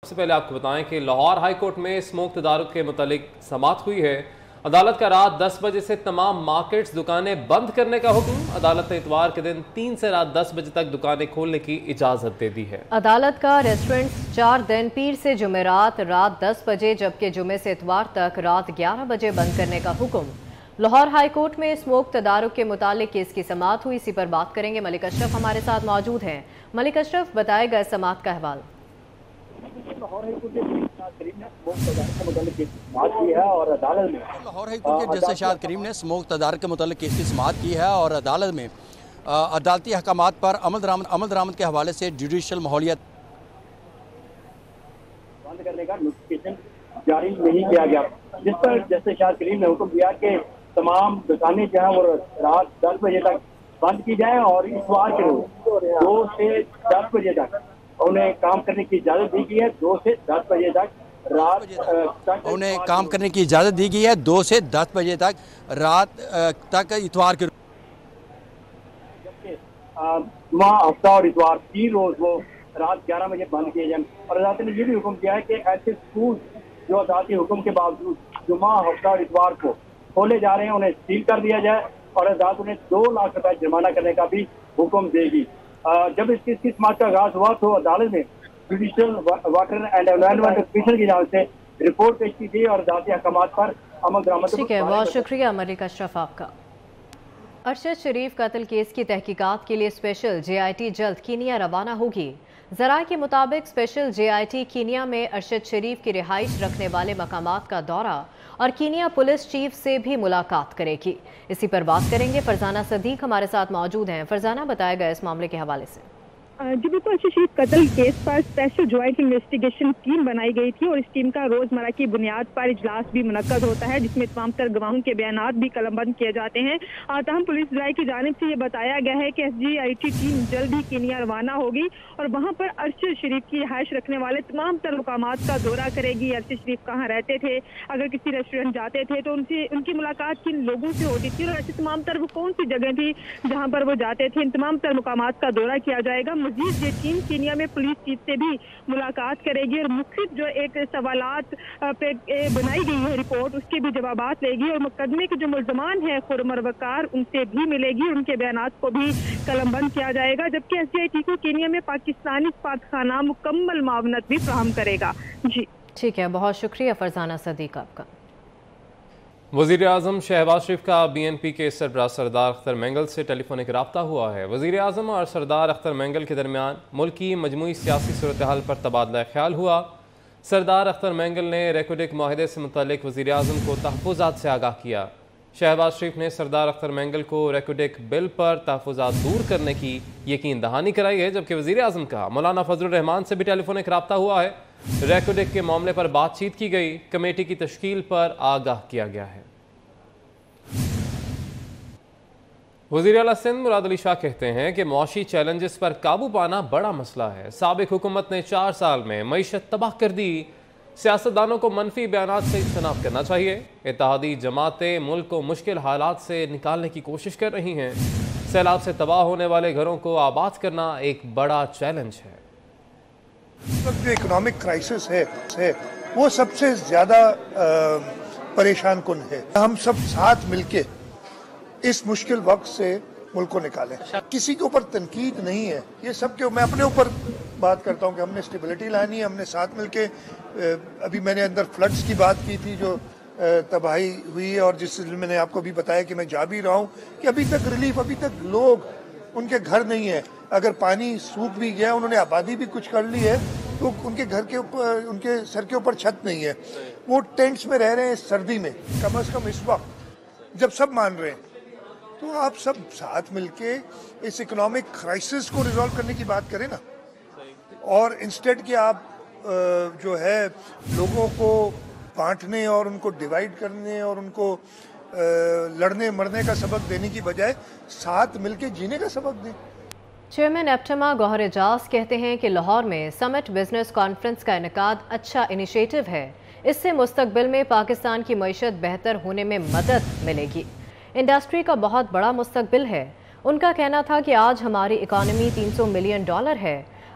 سب سے پہلے آپ کو بتائیں کہ لاہور ہائی کورٹ میں اسموک تدارک کے متعلق سماعت ہوئی ہے۔ عدالت کا رات 10 بجے سے تمام مارکیٹس دکانیں بند کرنے کا حکم۔ عدالت نے اتوار کے دن 3 سے رات 10 بجے تک دکانیں کھولنے کی اجازت دے دی ہے۔ عدالت کا ریسٹورنٹس 4 دن پیر سے جمعرات رات 10 بجے جبکہ جمعے سے اتوار تک رات 11 بجے بند کرنے کا حکم۔ لاہور ہائی کورٹ میں اسموک تدارک کے متعلق کیس کی سماعت ہوئی، اسی پر بات کریں گے۔ ملک اشرف ہمارے ساتھ موجود ہیں۔ ملک اشرف، بتائے گا سماعت کا احوال۔ لاہور ہائی کورٹ کے جج شاہد کریم نے اسموک تدارک کے متعلق کیس کی سماعت کی ہے اور عدالت میں عدالتی احکامات پر عمل درآمد کے حوالے سے جوڈیشل ماحولیت بند کرنے کا نوٹیفیکیشن جاری نہیں کیا گیا، جس پر جج شاہد کریم نے حکم دیا کہ تمام دکانیں جو ہیں وہ رات 10 بجے تک بند کی جائیں اور اتوار کے روز 2 سے 10 بجے تک انہیں کام کرنے کی اجازت دی گئی ہے۔ 2 سے 10 بجے تک رات تک انہیں کام کرنے کی اجازت دی گئی ہے 2 سے 10 بجے تک رات تک اتوار کے جبکہ جمعہ ہفتہ اور اتوار 3 روز وہ رات 11 بجے بند کیے جائیں۔ اور عدالت نے یہ بھی حکم دیا ہے کہ ایسے اسکول جو عدالتی حکم کے باوجود جمعہ ہفتہ اور اتوار کو کھولے جا رہے ہیں انہیں سیل کر دیا جائے اور عدالت انہیں 2 لاکھ روپے جرمانہ کرنے کا بھی حکم دے گی۔ جب اس کی سماعت کا آغاز ہوا تو عدالت نے judicial water and environment commission کی جانب سے رپورٹ پیش کی تھی اور عدالتی احکامات پر عمل درآمد۔ ٹھیک ہے، بہت شکریہ ملک اشرف آپ کا۔ ارشد شریف قتل کیس کی تحقیقات کے لیے اسپیشل جے آئی ٹی جلد کینیا روانہ ہوگی۔ ذرائع کے مطابق special J I T Kenya میں ارشد شریف کی رہائش رکھنے والے مقامات کا دورہ اور کینیا پولیس چیف سے بھی ملاقات کرے گی۔ اسی پر بات کریں گے، فرزانہ صدیق ہمارے ساتھ موجود ہیں۔ فرزانہ، بتایا گیا اس معاملے کے حوالے سے۔ جی بالکل، ارشد شریف قتل کیس پر اسپیشل جوائنٹ انویسٹیگیشن ٹیم بنائی گئی تھی اور اس ٹیم کا روزمرہ کی بنیاد پر اجلاس بھی منعقد ہوتا ہے جس میں تمام تر گواہوں کے بیانات بھی قلم بند کیے جاتے ہیں۔ تاہم پولیس ذرائع کی جانب سے یہ بتایا گیا ہے کہ S G I T team جلد ہی کینیا روانہ ہوگی اور وہاں پر ارشد شریف کی رہائش رکھنے والے تمام تر مقامات کا دورہ کرے گی۔ ارشد شریف کہاں رہتے تھے، اگر کسی ریسٹورینٹ جاتے تھے تو ان کی ملاقات کن لوگوں سے ہوتی تھی اور ایسی تمام تر وہ کون سی جگہ تھی جہاں پر وہ جاتے تھے، ان تمام تر مقامات کا دورہ کیا جائے گا۔ مزید یہ ٹیم کینیا میں پولیس چیف سے بھی ملاقات کرے گی اور مختلف جو ایک سوالات پہ بنائی گئی ہے رپورٹ، اس کے بھی جوابات لے گی اور مقدمے کے جو ملزمان ہیں خرم اور وقار، ان سے بھی ملے گی، ان کے بیانات کو بھی قلم بند کیا جائے گا، جبکہ ایس جی آئی ٹی کو کینیا میں پاکستانی سفارتخانہ مکمل معاونت بھی فراہم کرے گا۔ جی ٹھیک ہے، بہت شکریہ فرزانہ صدیق آپ کا۔ وزیر اعظم شہباز شریف کا بی این پی کے سربراہ سردار اختر مینگل سے ٹیلی فونک رابطہ ہوا ہے۔ وزیر اعظم اور سردار اختر مینگل کے درمیان ملک کی مجموعی سیاسی صورتحال پر تبادلہ خیال ہوا۔ سردار اختر مینگل نے ریکوڈک معاہدے سے متعلق وزیر اعظم کو تحفظات سے آگاہ کیا۔ شہباز شریف نے سردار اختر مینگل کو ریکوڈک بل پر تحفظات دور کرنے کی یقین دہانی کرائی ہے، جبکہ وزیر اعظم کا مولانا فضل الرحمان سے بھی ٹیلی فونک رابطہ ہوا ہے۔ ریکوڈک کے معاملے پر بات چیت کی گئی، کمیٹی کی تشکیل پر آگاہ کیا گیا ہے۔ وزیر اعلیٰ سندھ مراد علی شاہ کہتے ہیں کہ معاشی چیلنجز پر قابو پانا بڑا مسئلہ ہے۔ سابق حکومت نے 4 سال میں معیشت تباہ کر دی۔ سیاستدانوں کو منفی بیانات سے اجتناب کرنا چاہیے۔ اتحادی جماعتیں ملک کو مشکل حالات سے نکالنے کی کوشش کر رہی ہیں۔ سیلاب سے تباہ ہونے والے گھروں کو آباد کرنا ایک بڑا چیلنج ہے۔ اس وقت جو اکنامک کرائسس ہے وہ سب سے زیادہ پریشان کن ہے۔ ہم سب ساتھ مل کے اس مشکل وقت سے ملک کو نکالیں۔ کسی کے اوپر تنقید نہیں ہے، یہ سب کے میں اپنے اوپر بات کرتا ہوں کہ ہم نے اسٹیبلٹی لانی ہے، ہم نے ساتھ مل کے ابھی میں نے اندر فلڈز کی بات کی تھی جو تباہی ہوئی ہے اور جس سے میں نے آپ کو بھی بتایا کہ میں جا بھی رہا ہوں کہ ابھی تک ریلیف، ابھی تک لوگ ان کے گھر نہیں ہیں، اگر پانی سوکھ بھی گیا انہوں نے آبادی بھی کچھ کر لی ہے تو ان کے گھر کے اوپر، ان کے سر کے اوپر چھت نہیں ہے، وہ ٹینٹس میں رہ رہے ہیں سردی میں۔ کم از کم اس وقت جب سب مان رہے ہیں تو آپ سب ساتھ مل کے اس اکنامک کرائسس کو ریزالو کرنے کی بات کریں نا، اور انسٹیڈ کہ آپ جو ہے لوگوں کو بانٹنے اور ان کو ڈیوائیڈ کرنے اور ان کو لڑنے مرنے کا سبق دینے کی بجائے ساتھ مل کے جینے کا سبق دیں۔ چیئرمین ایپٹما گوہر اعجاز کہتے ہیں کہ لاہور میں سمٹ بزنس کانفرنس کا انعقاد اچھا انیشیٹو ہے، اس سے مستقبل میں پاکستان کی معیشت بہتر ہونے میں مدد ملے گی۔ انڈسٹری کا بہت بڑا مستقبل ہے۔ ان کا کہنا تھا کہ آج ہماری اکانومی $300 ملین ہے۔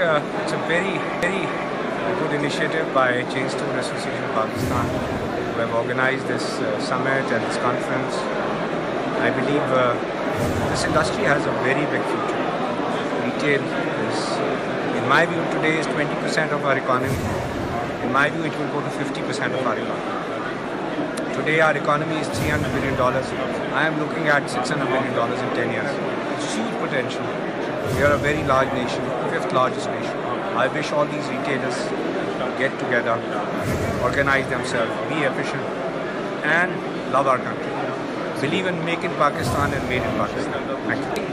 It's a very good initiative by Chain Store Association of Pakistan who have organized this summit and this conference. I believe this industry has a very big future. Retail is, in my view, today is 20% of our economy. In my view, it will go to 50% of our economy. Today our economy is $300 billion. I am looking at $600 billion in 10 years. It's huge potential. We are a very large nation, fifth largest nation. I wish all these retailers get together, organize themselves, be efficient, and love our country. Believe in make in Pakistan and made in Pakistan.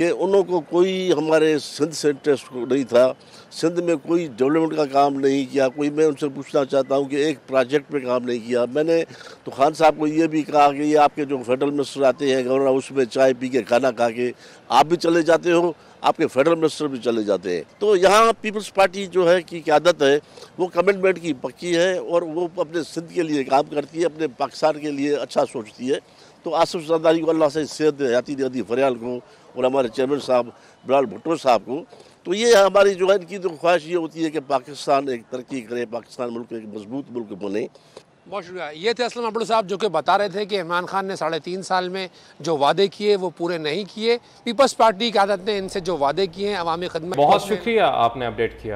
کہ انہوں کو کوئی ہمارے سندھ سے interest نہیں تھا، سندھ میں کوئی ڈیولپمنٹ کا کام نہیں کیا، کوئی میں ان سے پوچھنا چاہتا ہوں کہ ایک پروجیکٹ پہ کام نہیں کیا۔ میں نے تو خان صاحب کو یہ بھی کہا کہ یہ آپ کے جو فیڈرل منسٹر آتے ہیں گورنر ہاؤس میں چائے پی کے کھانا کھا کے آپ بھی چلے جاتے ہو، آپ کے فیڈرل منسٹر بھی چلے جاتے ہیں۔ تو یہاں پیپلز پارٹی جو ہے کی قیادت ہے وہ کمٹمنٹ کی پکی ہے اور وہ اپنے سندھ کے لیے کام کرتی ہے، اپنے پاکستان کے لیے اچھا سوچتی ہے۔ تو آصف زرداری کو اللہ سے صحت حیاتی دی فریال کو اور ہمارے چیئرمین صاحب بلال بھٹو صاحب کو، تو یہ ہماری جو ہے ان کی تو خواہش یہ ہوتی ہے کہ پاکستان ایک ترقی کرے، پاکستان ملک ایک مضبوط ملک بنے۔ بہت شکریہ۔ یہ تھے اسلم عبداللہ صاحب جو کہ بتا رہے تھے کہ عمران خان نے 3.5 سال میں جو وعدے کیے وہ پورے نہیں کیے۔ پیپلز پارٹی کی قیادت نے ان سے جو وعدے کیے ہیں عوامی خدمت۔ بہت شکریہ، آپ نے اپڈیٹ کیا۔